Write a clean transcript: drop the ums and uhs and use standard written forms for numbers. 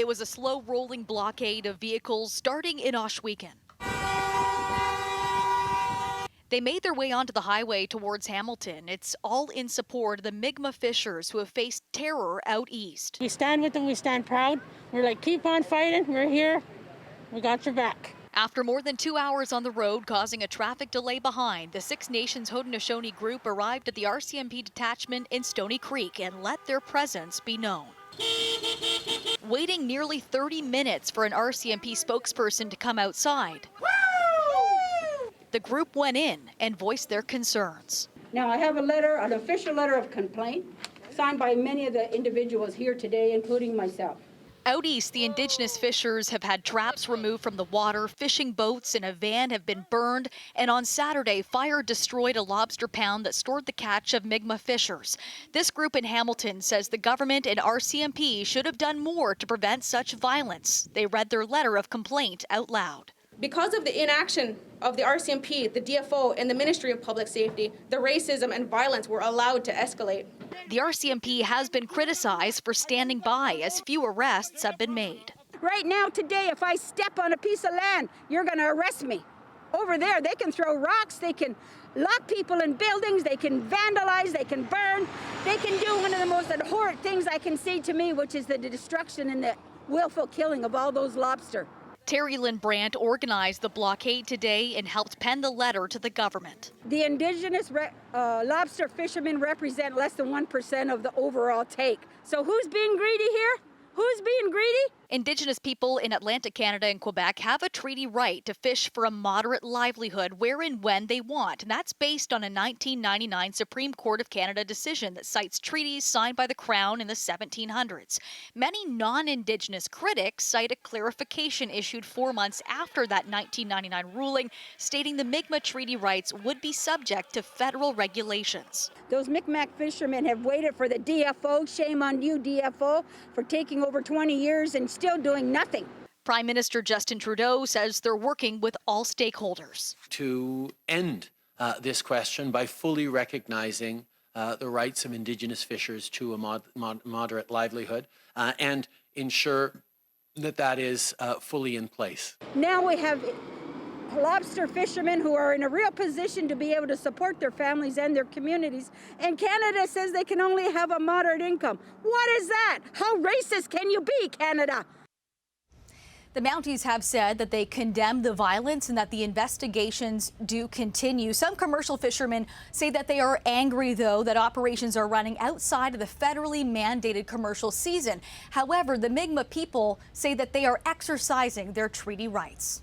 It was a slow-rolling blockade of vehicles starting in Ohsweken. They made their way onto the highway towards Hamilton. It's all in support of the Mi'kmaq fishers who have faced terror out east. We stand with them, we stand proud. We're like, keep on fighting, we're here, we got your back. After more than 2 hours on the road causing a traffic delay behind, the Six Nations Haudenosaunee group arrived at the RCMP detachment in Stoney Creek and let their presence be known. Waiting nearly 30 minutes for an RCMP spokesperson to come outside, the group went in and voiced their concerns. Now I have a letter, an official letter of complaint, signed by many of the individuals here today, including myself. Out east, the Indigenous fishers have had traps removed from the water, fishing boats in a van have been burned, and on Saturday, fire destroyed a lobster pound that stored the catch of Mi'kmaq fishers. This group in Hamilton says the government and RCMP should have done more to prevent such violence. They read their letter of complaint out loud. Because of the inaction of the RCMP, the DFO, and the Ministry of Public Safety, the racism and violence were allowed to escalate. The RCMP has been criticized for standing by as few arrests have been made. Right now, today, if I step on a piece of land, you're going to arrest me. Over there, they can throw rocks, they can lock people in buildings, they can vandalize, they can burn. They can do one of the most abhorrent things I can see to me, which is the destruction and the willful killing of all those lobster. Terry Lynn Brandt organized the blockade today and helped pen the letter to the government. The Indigenous lobster fishermen represent less than 1% of the overall take. So who's being greedy here? Who's being greedy? Indigenous people in Atlantic Canada and Quebec have a treaty right to fish for a moderate livelihood where and when they want. And that's based on a 1999 Supreme Court of Canada decision that cites treaties signed by the Crown in the 1700s. Many non-Indigenous critics cite a clarification issued 4 months after that 1999 ruling, stating the Mi'kmaq treaty rights would be subject to federal regulations. Those Mi'kmaq fishermen have waited for the DFO. Shame on you, DFO, for taking over 20 years and still doing nothing. Prime Minister Justin Trudeau says they're working with all stakeholders to end this question by fully recognizing the rights of Indigenous fishers to a moderate livelihood and ensure that that is fully in place. Now we have lobster fishermen who are in a real position to be able to support their families and their communities, and Canada says they can only have a moderate income. What is that? How racist can you be, Canada? The Mounties have said that they condemn the violence and that the investigations do continue. Some commercial fishermen say that they are angry, though, that operations are running outside of the federally mandated commercial season. However, the Mi'kmaq people say that they are exercising their treaty rights.